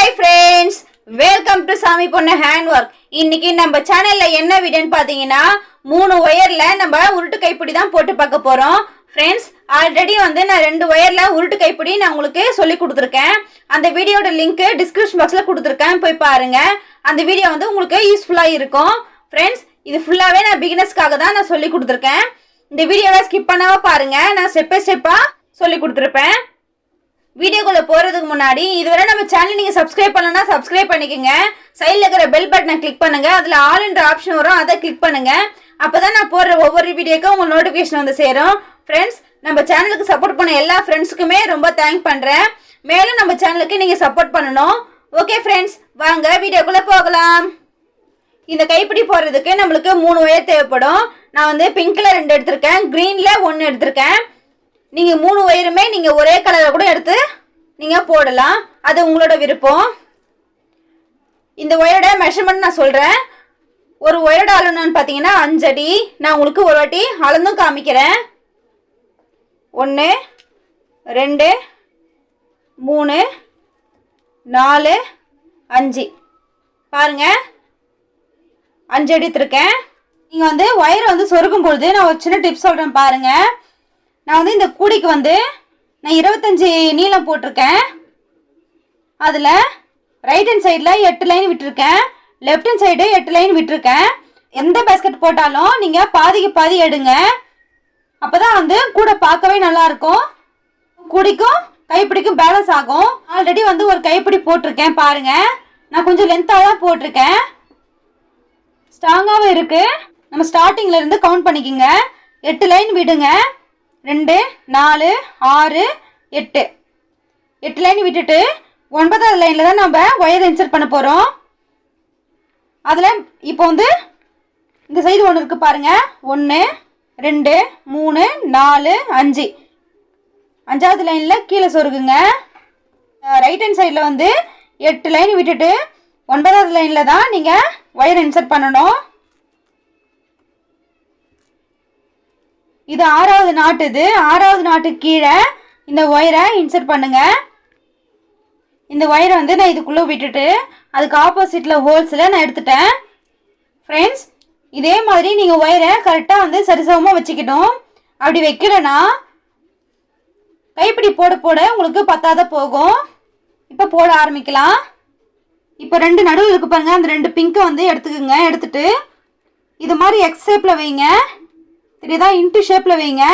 Hi friends, welcome to Samiponnu Handwork. இன்னைக்கு நம்ம சேனல்ல என்ன வீடியோன்னு பாத்தீங்கன்னா 3 வயர்ல நம்ம உருட்டு கைப்பிடி தான் போட்டு பார்க்க போறோம். फ्रेंड्स ஆல்ரெடி நான் 2 வயர்ல உருட்டு கைப்பிடி நான் உங்களுக்கு சொல்லி கொடுத்திருக்கேன். அந்த வீடியோட லிங்க் டிஸ்கிரிப்ஷன் பாக்ஸ்ல கொடுத்திருக்கேன், போய் பாருங்க. அந்த வீடியோ உங்களுக்கு யூஸ்ஃபுல்லா இருக்கும். फ्रेंड्स இது ஃபுல்லாவே நான் பிகினர்ஸ்க்காக தான் நான் சொல்லி கொடுத்திருக்கேன். இந்த வீடியோவை ஸ்கிப் பண்ணாம பாருங்க, நான் ஸ்டெப் பை ஸ்டெப்பா சொல்லி கொடுத்திருப்பேன். வீடியோக்குள்ள போறதுக்கு முன்னாடி இதுவரை நம்ம சேனல் நீங்க சப்ஸ்கிரைப் பண்ணலனா சப்ஸ்கிரைப் பண்ணிக்கங்க. சைடுல இருக்கிற பெல் பட்டனை கிளிக் பண்ணுங்க. அதுல ஆல் என்ற ஆப்ஷன் வரும், அதை கிளிக் பண்ணுங்க. அப்பதான் நான் போடுற ஒவ்வொரு வீடியோக்கும் உங்களுக்கு நோட்டிபிகேஷன் வந்து சேரும். फ्रेंड्स நம்ம சேனலுக்கு சப்போர்ட் பண்ண எல்லா ஃப்ரெண்ட்ஸ்க்குமே ரொம்ப தேங்க் பண்றேன். மேலும் நம்ம சேனலுக்கு நீங்க சப்போர்ட் பண்ணணும். ஓகே फ्रेंड्स, வாங்க வீடியோக்குள்ள போகலாம். இந்த கைப்பிடி போடுறதுக்கு நமக்கு 3 வயர் தேவைப்படும். நான் பிங்க்ல 2 எடுத்துர்க்கேன், கிரீன்ல 1 எடுத்துர்க்கேன். நீங்க 3 வயருமே நீங்க ஒரே கலர்ல கூட எடுத்து நீங்க போடலாம், அது உங்களோட விருப்பம். இந்த வயரோட மெஷர்மென்ட் நான் சொல்றேன். ஒரு வயரோட அளவுன்னு பாத்தீங்கன்னா 5 அடி. நான் உங்களுக்கு ஒரு வாட்டி அளந்தும் காமிக்கிறேன். 1 2 3 4 5 பாருங்க, 5 அடி எடுத்துர்க்கேன். நீங்க வயர் சொருகும் பொழுது நான் ஒரு சின்ன டிப்ஸ் சொல்றேன் பாருங்க. நான் இந்த கூடைக்கு நான் 25 நீளம் போட்டிருக்கேன். அதில் ரைட் ஹேண்ட் சைடில் 8 லைன் விட்டுருக்கேன், லெஃப்ட் ஹேண்ட் சைடு 8 லைன் விட்டுருக்கேன். எந்த பேஸ்கெட் போட்டாலும் நீங்கள் பாதிக்கு பாதி எடுங்க, அப்போ தான் கூடை பார்க்கவே நல்லாயிருக்கும், கூடைக்கும் கைப்பிடிக்கும் பேலன்ஸ் ஆகும். ஆல்ரெடி ஒரு கைப்பிடி போட்டிருக்கேன் பாருங்கள். நான் கொஞ்சம் லென்த்தாக தான் போட்டிருக்கேன், ஸ்ட்ராங்காகவும் இருக்குது. நம்ம ஸ்டார்டிங்கில் இருந்து கவுண்ட் பண்ணிக்கோங்க. 8 லைன் விடுங்க. 2 4 6 8 8 லைன் விட்டுட்டு 9வது லைனில் தான் நம்ம ஒயர் இன்சர்ட் பண்ண போகிறோம். அதில் இப்போ இந்த சைடு ஒன்று இருக்குது பாருங்கள். 1 2 3 4 5 5வது லைனில் கீழே சொருகுங்க. ரைட் ஹேண்ட் சைடில் 8 லைன் விட்டுட்டு 9வது லைனில் தான் நீங்கள் ஒயர் இன்சர்ட் பண்ணணும். இது 6வது நாட்டு. இது 6வது நாட்டு கீழே இந்த ஒயரை இன்சர்ட் பண்ணுங்க. இந்த ஒயரை நான் இதுக்குள்ளே விட்டுட்டு அதுக்கு ஆப்போசிட்டில் ஹோல்ஸில் நான் எடுத்துட்டேன். ஃப்ரெண்ட்ஸ் இதே மாதிரி நீங்கள் ஒயரை கரெக்டாக சரிசமமாக வச்சுக்கணும். அப்படி வைக்கலன்னா கைப்பிடி போட போட உங்களுக்கு பத்தாத போகும். இப்போ போட ஆரம்பிக்கலாம். இப்போ 2 நடுவில் இருக்கு பாருங்க, அந்த 2 பிங்கை எடுத்துக்கோங்க. எடுத்துட்டு இது மாதிரி எக்ஸ் ஷேப்பில் வைங்க, தெரியுதா? இன்ட்டு ஷேப்பில் வைங்க.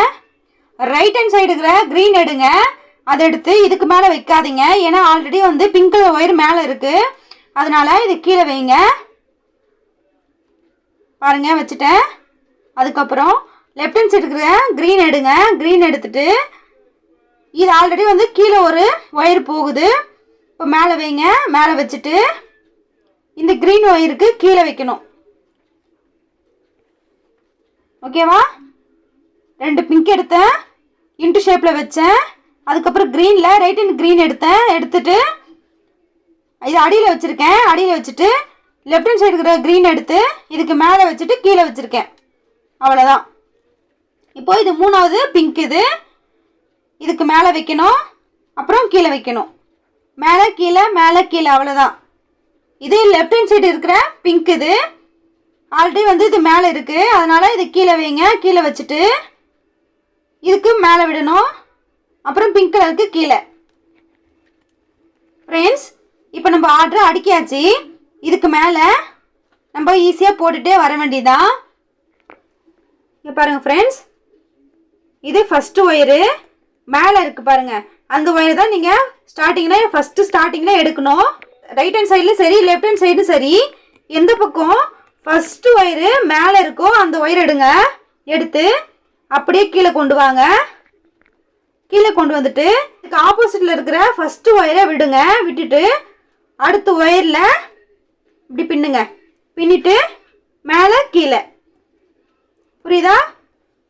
ரைட் ஹேண்ட் சைடு இருக்கிற க்ரீன் எடுங்க, அதை எடுத்து இதுக்கு மேலே வைக்காதீங்க, ஏன்னா ஆல்ரெடி பிங்க் கலர் ஒயர் மேலே இருக்குது, அதனால இது கீழே வைங்க. பாருங்க வச்சுட்டேன். அதுக்கப்புறம் லெஃப்ட் ஹேண்ட் சைடு இருக்கிற க்ரீன் எடுங்க. க்ரீன் எடுத்துட்டு இது ஆல்ரெடி கீழே ஒரு ஒயர் போகுது, இப்போ மேலே வைங்க. மேலே வச்சுட்டு இந்த க்ரீன் ஒயருக்கு கீழே வைக்கணும். ஓகேவா? 2 பிங்க் எடுத்தேன், இன்ட்டு ஷேப்பில் வச்சேன். அதுக்கப்புறம் க்ரீனில் ரைட் ஹேண்ட் க்ரீன் எடுத்தேன். எடுத்துட்டு இது அடியில் வச்சுருக்கேன். அடியில் வச்சுட்டு லெஃப்ட் ஹேண்ட் சைடு இருக்கிற க்ரீன் எடுத்து இதுக்கு மேலே வச்சுட்டு கீழே வச்சுருக்கேன். அவ்வளோதான். இப்போ இது 3வது பிங்க். இதுக்கு மேலே வைக்கணும், அப்புறம் கீழே வைக்கணும். மேலே கீழே மேலே கீழே, அவ்வளோதான். இது லெஃப்ட் ஹேண்ட் சைடு இருக்கிற பிங்க். இது ஆல்ரெடி இது மேலே இருக்குது, அதனால் இது கீழே வைங்க. கீழே வச்சுட்டு இதுக்கு மேலே விடணும், அப்புறம் பிங்க் கலருக்கு கீழே. ஃப்ரெண்ட்ஸ் இப்போ நம்ம ஆர்டரை அடிக்காச்சு. இதுக்கு மேலே நம்ம ஈஸியாக போட்டுகிட்டே வர வேண்டியதான். இங்கே பாருங்கள் ஃப்ரெண்ட்ஸ், இது ஃபஸ்ட்டு ஒயரு மேலே இருக்குது பாருங்கள். அந்த ஒயர் தான் நீங்கள் ஸ்டார்டிங்கில் எடுக்கணும். ரைட் ஹேண்ட் சைடில் சரி, லெஃப்ட் ஹேண்ட் சைடும் சரி, எந்த பக்கம் ஃபஸ்ட்டு ஒயரு மேலே இருக்கோ அந்த ஒயர் எடுங்க. எடுத்து அப்படியே கீழே கொண்டு வாங்க. கீழே கொண்டு வந்துட்டு இதுக்கு ஆப்போசிட்டில் இருக்கிற ஃபஸ்ட்டு ஒயரை விடுங்க. விட்டுட்டு அடுத்த ஒயரில் இப்படி பின்னுங்க. பின்னிட்டு மேலே கீழே. புரியுதா?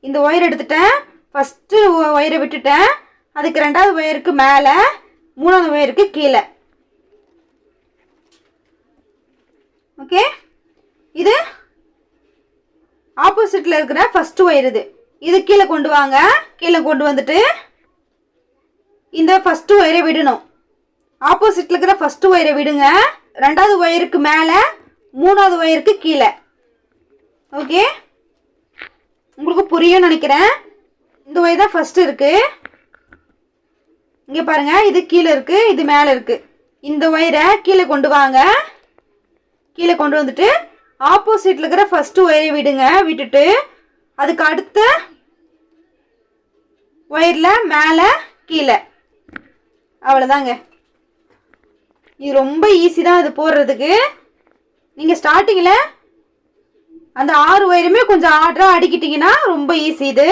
இந்த ஒயர் எடுத்துட்டேன், ஃபஸ்ட்டு ஒயரை விட்டுட்டேன், அதுக்கு 2வது ஒயருக்கு மேலே, 3வது ஒயருக்கு கீழே. ஓகே, இது ஆப்போசிட்டில் இருக்கிற ஃபஸ்ட்டு ஒயர். இது கீழே கொண்டு வாங்க. கீழே கொண்டு வந்துட்டு இந்த ஃபஸ்ட்டு ஒயரை விடணும். ஆப்போசிட்ல இருக்கிற ஃபர்ஸ்ட் ஒயரை விடுங்க. ரெண்டாவது ஒயருக்கு மேலே, மூணாவது ஒயருக்கு கீழே. ஓகே, உங்களுக்கு புரியும் நினைக்கிறேன். இந்த ஒயர் தான் ஃபர்ஸ்ட் இருக்கு. இங்கே பாருங்க, இது கீழே இருக்கு, இது மேலே இருக்கு. இந்த ஒயரை கீழே கொண்டு வாங்க. கீழே கொண்டு வந்துட்டு ஆப்போசிட்ல இருக்கிற ஃபர்ஸ்ட் ஒயரை விடுங்க. விட்டுட்டு அதுக்கு அடுத்த ஒயரில் மேலே கீழே. அவ்வளோதாங்க. இது ரொம்ப ஈஸி தான் இது போடுறதுக்கு. நீங்கள் ஸ்டார்டிங்கில் அந்த 6 ஒயருமே கொஞ்சம் ஆர்டராக அடிக்கிட்டிங்கன்னா ரொம்ப ஈஸி இது.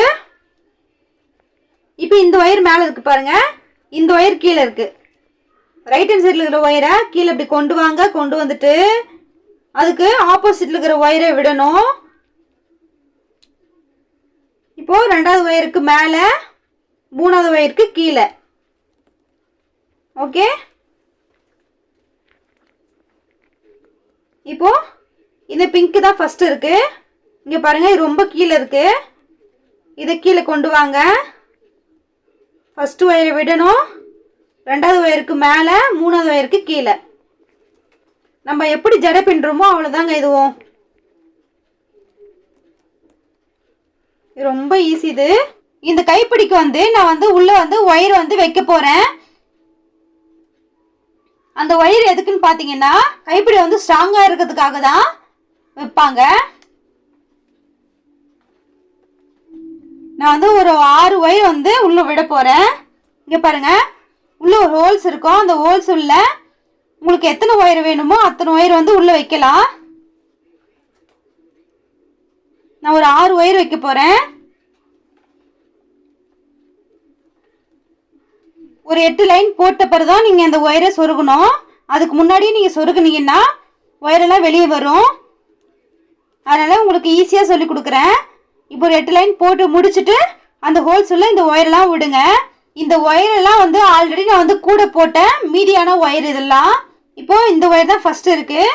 இப்போ இந்த ஒயர் மேலே இருக்குது பாருங்கள், இந்த ஒயர் கீழே இருக்குது. ரைட் ஹேண்ட் சைடில் இருக்கிற ஒயரை கீழே இப்படி கொண்டு வாங்க. கொண்டு வந்துட்டு அதுக்கு ஆப்போசிட்டில் இருக்கிற ஒயரை விடணும். இப்போது ரெண்டாவது ஒயருக்கு மேலே, மூணாவது ஒயருக்கு கீழே. ஓகே, இப்போ இந்த பிங்க் தான் ஃபர்ஸ்ட் இருக்கு. இங்கே பாருங்க, இது ரொம்ப கீழே இருக்கு. இதை கீழே கொண்டு வாங்க. ஃபர்ஸ்ட் ஒயரை விடணும். ரெண்டாவது ஒயருக்கு மேலே, மூணாவது ஒயருக்கு கீழே. நம்ம எப்படி ஜடை பின்னுறோமோ அவ்வளோதாங்க இதுவும். ரொம்ப ஈஸி இது. இந்த கைப்பிடிக்கு வந்து நான் வந்து உள்ள வந்து ஒயர் வந்து வைக்க போறேன். அந்த ஒயர் எதுக்குன்னு பார்த்தீங்கன்னா, கைப்பிடி வந்து ஸ்ட்ராங்கா இருக்கிறதுக்காக தான் வைப்பாங்க. நான் வந்து ஒரு 6 ஒயர் வந்து உள்ள விட போறேன். இங்க பாருங்க, உள்ள ஒரு ஹோல்ஸ் இருக்கும். அந்த ஹோல்ஸ் உள்ள உங்களுக்கு எத்தனை ஒயர் வேணுமோ அத்தனை ஒயர் வந்து உள்ள வைக்கலாம். நான் ஒரு 6 ஒயர் வைக்க போறேன். ஒரு 8 லைன் போட்ட பிறகு தான் நீங்கள் இந்த ஒயரை சொருகணும். அதுக்கு முன்னாடி நீங்கள் சொருகுனீங்கன்னா ஒயரெல்லாம் வெளியே வரும். அதனால் உங்களுக்கு ஈஸியாக சொல்லி கொடுக்குறேன். இப்போ ஒரு 8 லைன் போட்டு முடிச்சுட்டு அந்த ஹோல்ஸ் உள்ள இந்த ஒயரெல்லாம் விடுங்க. இந்த ஒயரெல்லாம் வந்து ஆல்ரெடி நான் வந்து கூட போட்டேன், மீதியான ஒயர் இதெல்லாம். இப்போது இந்த ஒயர் தான் ஃபஸ்ட்டு இருக்குது.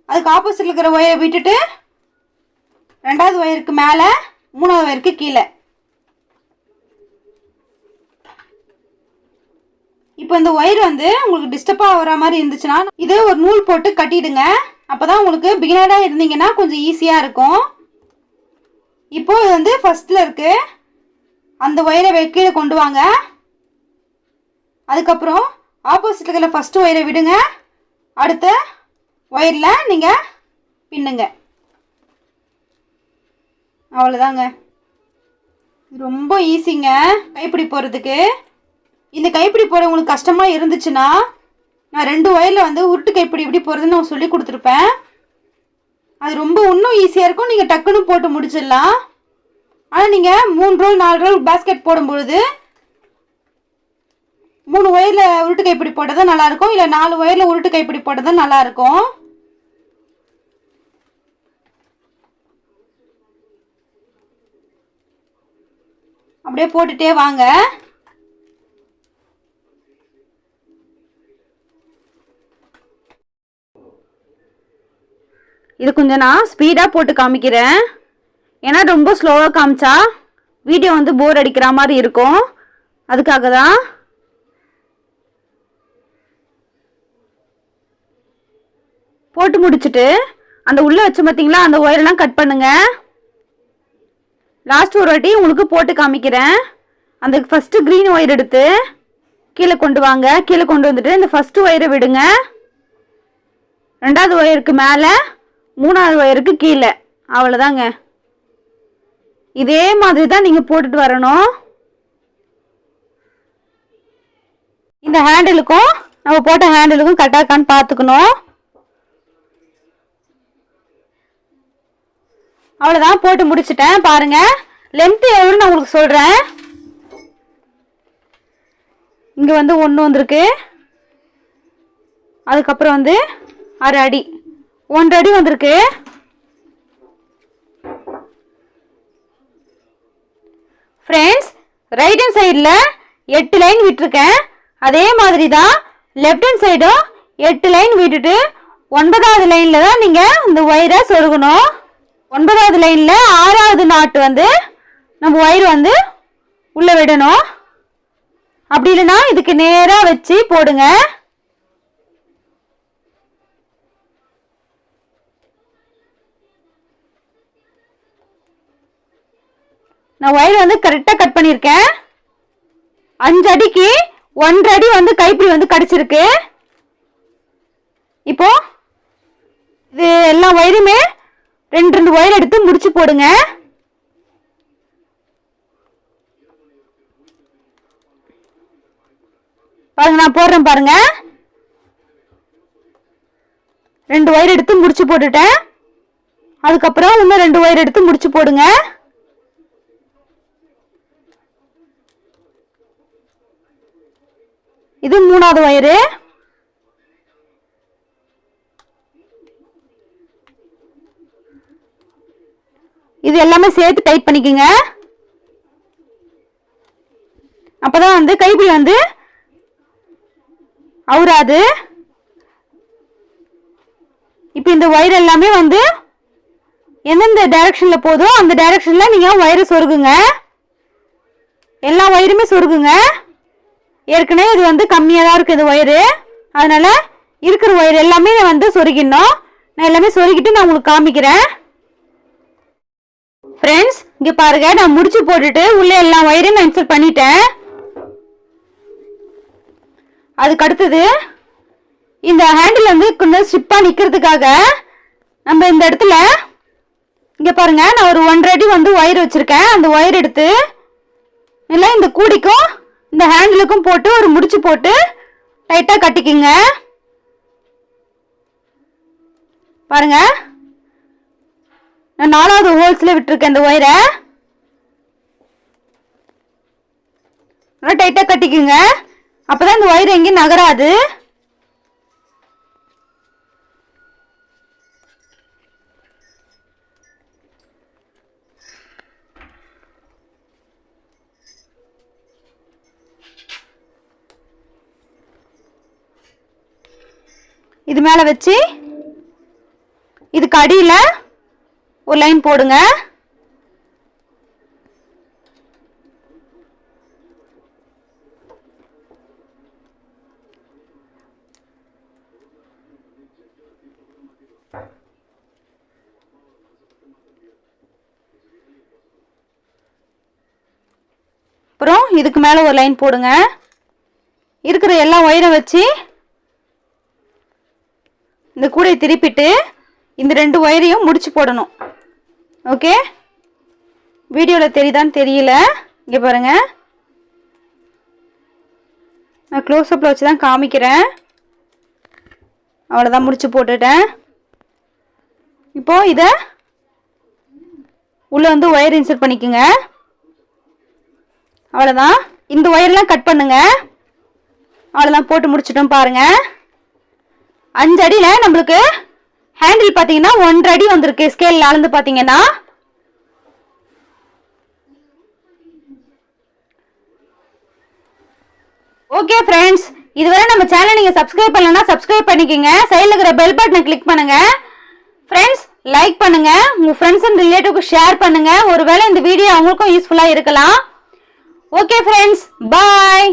அதுக்கு ஆப்போசிட்டில் இருக்கிற ஒயரை விட்டுட்டு ரெண்டாவது ஒயருக்கு மேலே, மூணாவது ஒயருக்கு கீழே. இப்போ இந்த ஒயர் வந்து உங்களுக்கு டிஸ்டர்பாக வர மாதிரி இருந்துச்சுன்னா இது ஒரு நூல் போட்டு கட்டிடுங்க. அப்போ தான் உங்களுக்கு பிகினராக இருந்தீங்கன்னா கொஞ்சம் ஈஸியாக இருக்கும். இப்போ இது வந்து ஃபர்ஸ்ட்டில் இருக்குது. அந்த ஒயரை கீழே கொண்டு வாங்க. அதுக்கப்புறம் ஆப்போசிட்டில் இருக்கிற ஃபஸ்ட்டு ஒயரை விடுங்க. அடுத்த ஒயரில் நீங்கள் பின்னுங்க. அவ்வளோதாங்க. ரொம்ப ஈஸிங்க கைப்பிடி போடுறதுக்கு. இந்த கைப்பிடி போட உங்களுக்கு கஷ்டமாக இருந்துச்சுன்னா நான் 2 ஒயரில் வந்து உருட்டு கைப்பிடி எப்படி போடுறதுன்னு நான் சொல்லி கொடுத்துருப்பேன். அது ரொம்ப இன்னும் ஈஸியாக இருக்கும். நீங்கள் டக்குன்னு போட்டு முடிச்சிடலாம். ஆனால் நீங்கள் 3 ரோல் 4 ரோல் பேஸ்கெட் போடும்பொழுது 3 ஒயரில் உருட்டு கைப்பிடி போட்டால் தான் நல்லாயிருக்கும். இல்லை 4 ஒயரில் உருட்டு கைப்பிடி போட்டால் தான் நல்லாயிருக்கும். அப்படியே போட்டுட்டே வாங்க. இது கொஞ்சம் நான் ஸ்பீடாக போட்டு காமிக்கிறேன். ஏன்னா ரொம்ப ஸ்லோவாக காமிச்சா வீடியோ வந்து போர் அடிக்கிற மாதிரி இருக்கும். அதுக்காக தான். போட்டு முடிச்சுட்டு அந்த உள்ளே வச்சு பார்த்தீங்களா, அந்த ஒயரெல்லாம் கட் பண்ணுங்க. லாஸ்ட் ஒரு வாட்டி உங்களுக்கு போட்டு காமிக்கிறேன். அந்த ஃபஸ்ட்டு க்ரீன் ஒயர் எடுத்து கீழே கொண்டு வாங்க. கீழே கொண்டு வந்துட்டு இந்த ஃபஸ்ட்டு ஒயரை விடுங்க. ரெண்டாவது ஒயருக்கு மேலே, மூணாவது ஒயருக்கு கீழே. அவ்வளோதாங்க. இதே மாதிரி தான் நீங்கள் போட்டுட்டு வரணும். இந்த ஹேண்டிலுக்கும் நம்ம போட்ட ஹேண்டிலுக்கும் கரெக்டாக இருக்கான்னு பார்த்துக்கணும். அவ்வளோதான், போட்டு முடிச்சிட்டேன். பாருங்க, லென்த் எவ்வளோன்னு நான் உங்களுக்கு சொல்கிறேன். இங்கே வந்து 1 வந்திருக்கு. அதுக்கப்புறம் வந்து 1/2 அடி, 1 அடி வந்திருக்கு. ஃப்ரெண்ட்ஸ், ரைட் ஹேண்ட் சைடில் 8 லைன் விட்டுருக்கேன். அதே மாதிரி தான் லெஃப்ட் ஹேண்ட் சைடும் 8 லைன் விட்டுட்டு 9வது லைனில் தான் நீங்கள் இந்த ஒயரை சொருகணும். 9வது லைனில் 6வது நாட்டு வந்து நம்ம ஒயர் வந்து உள்ளே விடணும். அப்படி இல்லைன்னா இதுக்கு நேரா வச்சு போடுங்க. நான் ஒயர் வந்து கரெக்டா கட் பண்ணிருக்கேன். 5 அடிக்கு 1.5 அடி வந்து கைப்பிடி வந்து கிடைச்சிருக்கு. இப்போ இது எல்லா ஒயருமே 2 ஒயர் எடுத்து முடிச்சு போடுங்க. பாருங்க, நான் போடுறேன் பாருங்க. 2 ஒயர் எடுத்து முடிச்சு போட்டுட்டேன். அதுக்கப்புறம் இன்னும் 2 ஒயர் எடுத்து முடிச்சு போடுங்க. இது 3வது ஒயரு. இது எல்லாமே சேர்த்து டைட் பண்ணிக்கங்க. அப்பதான் வந்து கைப்பிடி வந்து அவுராது. இப்போ இந்த ஒயர் எல்லாமே வந்து எந்தெந்த டைரக்ஷன்ல போதோ அந்த டைரக்ஷன்ல நீங்க ஒயரை சொருகுங்க. எல்லா ஒயருமே சொருகுங்க. ஏற்கனவே இது வந்து கம்மியா தான் இருக்கு இந்த ஒயரு. அதனால இருக்கிற ஒயர் எல்லாமே வந்து சொருகிடணும். நான் எல்லாமே சொருகிட்டு நான் உங்களுக்கு காமிக்கிறேன். ஃப்ரெண்ட்ஸ், இங்க பாருங்க, நான் முடிச்சு போட்டுட்டு உள்ள எல்லா ஒயரையும் நான் இன்சர்ட் பண்ணிட்டேன். அதுக்கு அடுத்தது இந்த ஹேண்டில் வந்து கொஞ்சம் ஸ்டிப்பா நிக்கிறதுக்காக நம்ம இந்த இடத்துல இங்க பாருங்க, நான் ஒரு 1.5 அடி வந்து ஒயர் வச்சிருக்கேன். அந்த ஒயர் எடுத்து இல்ல இந்த கூடிக்கும் இந்த ஹேண்டிலுக்கும் போட்டு ஒரு முடிச்சு போட்டு டைட்டா கட்டிக்கிங்க. பாருங்க, நான் 4வது ஹோல்ஸ்ல விட்டுருக்கேன் இந்த ஒயரை. நல்லா டைட்டா கட்டிக்குங்க. அப்பதான் இந்த ஒயர் எங்கேயும் நகராது. இது மேல வச்சு இதுக்கு அடியில ஒரு லைன் போடுங்க. அப்புறம் இதுக்கு மேல ஒரு லைன் போடுங்க. இருக்கிற எல்லா ஒயரும் வச்சு இந்த கூடையை திருப்பிட்டு இந்த 2 ஒயரையும் முடிச்சு போடணும். ஓகே, வீடியோல தெரியுதான்னு தெரியல. இங்க பாருங்க, நான் க்ளோஸ் அப்ல வச்சு தான் காமிக்கிறேன். அவ்வளவுதான், முடிச்சு போட்டுட்டேன். இப்போ இத உள்ள வந்து ஒயர் இன்சர்ட் பண்ணிக்கோங்க. அவ்வளவுதான், இந்த ஒயர்லாம் கட் பண்ணுங்க. அவ்வளவுதான், போட்டு முடிச்சிட்டோம். பாருங்க, 5 அடியில நம்மளுக்கு ஹேண்டில் பாத்தீங்கன்னா 1.5 அடி வந்திருக்கு. ஸ்கேல்ல அளந்து பாத்தீங்கன்னா ஓகே ஃப்ரெண்ட்ஸ், இதுவரை நம்ம சேனலை நீங்க சப்ஸ்கிரைப் பண்ணலனா சப்ஸ்கிரைப் பண்ணிக்கங்க. சைடுல இருக்கிற பெல் பட்டனை கிளிக் பண்ணுங்க. ஃப்ரெண்ட்ஸ், லைக் பண்ணுங்க. உங்க ஃப்ரெண்ட்ஸ் அண்ட் ரிலேட்டிவ்க்கு ஷேர் பண்ணுங்க. ஒருவேளை இந்த வீடியோ அவங்களுக்கும் யூஸ்ஃபுல்லா இருக்கலாம். ஓகே ஃப்ரெண்ட்ஸ், பாய்.